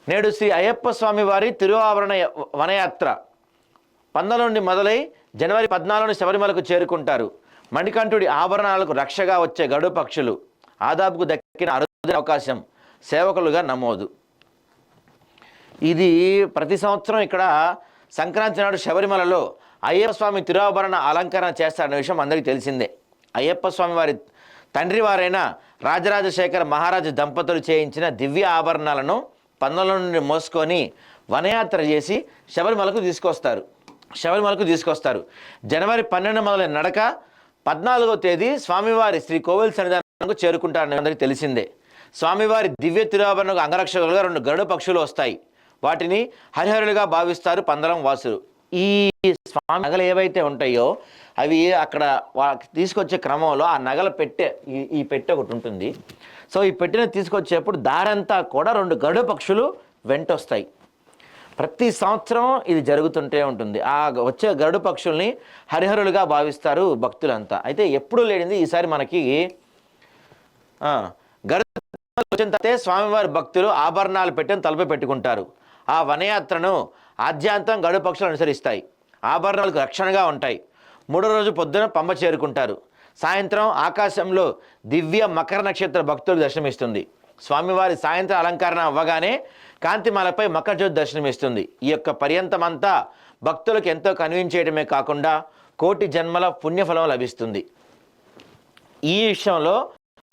నేడు శ్రీ అయ్యప్ప స్వామి వారి తిరువాభరణ వనయాత్ర 19 నుండి మొదలై జనవరి 14 శబరిమలకు చేరుకుంటారు. మణికంఠుడి ఆభరణాలకు రక్షగా వచ్చే గరుడ పక్షులు ఆదాబ్కు దక్కిన అరుదైన అవకాశం, సేవకులుగా నమోదు. ఇది ప్రతి సంవత్సరం ఇక్కడ సంక్రాంతి నాడు శబరిమలలో అయ్యప్ప స్వామి తిరువాభరణ అలంకరణ చేస్తారనే విషయం అందరికీ తెలిసిందే. అయ్యప్ప స్వామి వారి తండ్రి వారైన రాజరాజశేఖర మహారాజు దంపతులు చేయించిన దివ్య ఆభరణాలను 19 నుండి మోసుకొని వనయాత్ర చేసి శబరిమలకు తీసుకొస్తారు. జనవరి 12 మొదలైన నడక 14వ తేదీ స్వామివారి శ్రీ కోవెల సన్నిధానంకు చేరుకుంటారని అందరికీ తెలిసిందే. స్వామివారి దివ్య తిరువాభరణకు అంగరక్షకులుగా 2 గరుడ పక్షులు వస్తాయి. వాటిని హరిహరులుగా భావిస్తారు పందలం వాసులు. ఈ స్వామి నగలు ఏవైతే ఉంటాయో అవి అక్కడ తీసుకొచ్చే క్రమంలో ఆ నగల పెట్టె, ఈ పెట్టె ఒకటి ఉంటుంది. సో ఈ పెట్టెను తీసుకొచ్చేప్పుడు దారంతా కూడా 2 గరుడ పక్షులు వెంటొస్తాయి. ప్రతి సంవత్సరం ఇది జరుగుతుంటే ఉంటుంది. ఆ వచ్చే గరుడ పక్షుల్ని హరిహరులుగా భావిస్తారు భక్తులంతా. అయితే ఎప్పుడూ లేనిది ఈసారి మనకి గరుడ వచ్చిన తర్వాతే స్వామివారి భక్తులు ఆభరణాలు పెట్టిన తలపై పెట్టుకుంటారు. ఆ వనయాత్రను ఆద్యాంతం గరుడ పక్షులు అనుసరిస్తాయి. ఆభరణాలకు రక్షణగా ఉంటాయి. 3వ రోజు పొద్దున పంబ చేరుకుంటారు. సాయంత్రం ఆకాశంలో దివ్య మకర నక్షత్ర భక్తులకు దర్శనమిస్తుంది. స్వామివారి సాయంత్రం అలంకరణ అవ్వగానే కాంతిమాలపై మకర జ్యోతి దర్శనమిస్తుంది. ఈ యొక్క పర్యంతమంతా భక్తులకు ఎంతో కనిపించేయడమే కాకుండా కోటి జన్మల పుణ్యఫలం లభిస్తుంది. ఈ విషయంలో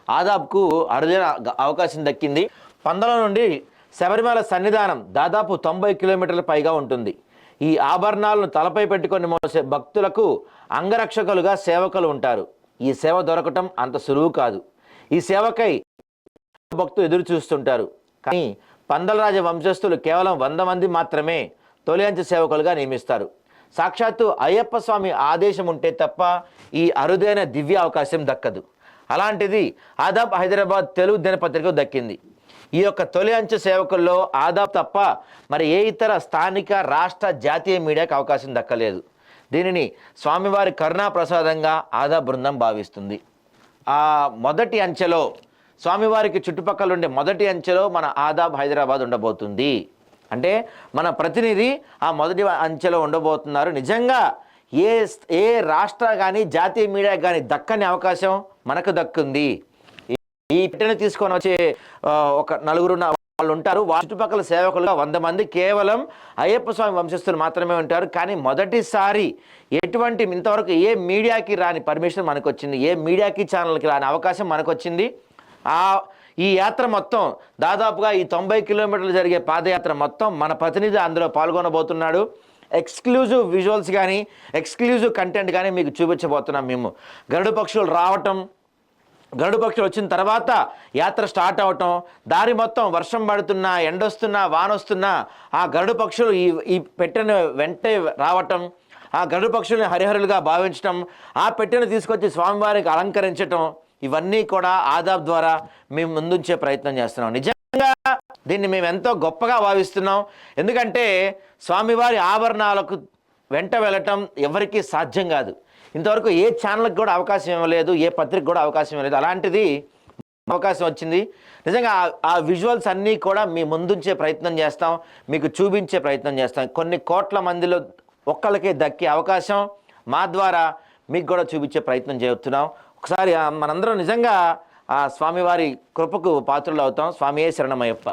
ఆదాబ్కు అరుదైన అవకాశం దక్కింది. 19 నుండి శబరిమల సన్నిధానం దాదాపు 90 కిలోమీటర్ల పైగా ఉంటుంది. ఈ ఆభరణాలను తలపై పెట్టుకొని మోసే భక్తులకు అంగరక్షకులుగా సేవకులు ఉంటారు. ఈ సేవ దొరకటం అంత సులువు కాదు. ఈ సేవకై భక్తులు ఎదురు చూస్తుంటారు. కానీ పందలరాజ వంశస్థులు కేవలం 100 మంది మాత్రమే తొలి అంచె సేవకులుగా నియమిస్తారు. సాక్షాత్తు అయ్యప్ప స్వామి ఆదేశం ఉంటే తప్ప ఈ అరుదైన దివ్య అవకాశం దక్కదు. అలాంటిది ఆదాబ్ హైదరాబాద్ తెలుగు దినపత్రికకు దక్కింది. ఈ యొక్క తొలి అంచె సేవకుల్లో ఆదాబ్ తప్ప మరి ఏ ఇతర స్థానిక, రాష్ట్ర, జాతీయ మీడియాకు అవకాశం దక్కలేదు. దీనిని స్వామివారి కరుణా ప్రసాదంగా ఆదాబ్ బృందం భావిస్తుంది. ఆ మొదటి అంచెలో స్వామివారికి చుట్టుపక్కల ఉండే మొదటి అంచెలో మన ఆదాబ్ హైదరాబాద్ ఉండబోతుంది. అంటే మన ప్రతినిధి ఆ మొదటి అంచెలో ఉండబోతున్నారు. నిజంగా ఏ రాష్ట్ర కానీ జాతీయ మీడియా కానీ దక్కని అవకాశం మనకు దక్కుంది. ఈ పెట్టెను తీసుకొని వచ్చే ఒక 4 వాళ్ళు ఉంటారు. వాళ్ళ చుట్టుపక్కల సేవకులుగా 100 మంది కేవలం అయ్యప్ప స్వామి వంశస్థులు మాత్రమే ఉంటారు. కానీ మొదటిసారి ఎటువంటి ఇంతవరకు ఏ మీడియాకి రాని పర్మిషన్ మనకు వచ్చింది. ఏ మీడియాకి ఛానల్కి రాని అవకాశం మనకు వచ్చింది. ఈ యాత్ర మొత్తం దాదాపుగా ఈ 90 కిలోమీటర్లు జరిగే పాదయాత్ర మొత్తం మన ప్రతినిధి అందులో పాల్గొనబోతున్నాడు. ఎక్స్క్లూజివ్ విజువల్స్ కానీ ఎక్స్క్లూజివ్ కంటెంట్ కానీ మీకు చూపించబోతున్నాం. మేము గరుడ పక్షులు రావటం, గరుడ పక్షులు వచ్చిన తర్వాత యాత్ర స్టార్ట్ అవటం, దారి మొత్తం వర్షం పడుతున్నా, ఎండొస్తున్నా, వానొస్తున్నా ఆ గరుడ పక్షులు ఈ పెట్టెను వెంటే రావటం, ఆ గరుడ పక్షుల్ని హరిహరులుగా భావించటం, ఆ పెట్టెను తీసుకొచ్చి స్వామివారికి అలంకరించటం, ఇవన్నీ కూడా ఆదాబ్ ద్వారా మేము ముందుంచే ప్రయత్నం చేస్తున్నాం. నిజంగా దీన్ని మేము ఎంతో గొప్పగా భావిస్తున్నాం. ఎందుకంటే స్వామివారి ఆభరణాలకు వెంట వెళ్ళటం ఎవరికీ సాధ్యం కాదు. ఇంతవరకు ఏ ఛానల్కి కూడా అవకాశం ఇవ్వలేదు, ఏ పత్రిక కూడా అవకాశం ఇవ్వలేదు. అలాంటిది అవకాశం వచ్చింది. నిజంగా ఆ విజువల్స్ అన్నీ కూడా మీ ముందుంచే ప్రయత్నం చేస్తాం, మీకు చూపించే ప్రయత్నం చేస్తాం. కొన్ని కోట్ల మందిలో ఒక్కళ్ళకే దక్కే అవకాశం మా ద్వారా మీకు కూడా చూపించే ప్రయత్నం చేస్తున్నాం. ఒకసారి మనందరం నిజంగా ఆ స్వామివారి కృపకు పాత్రలు అవుతాం. స్వామియే శరణమయ్యప్ప.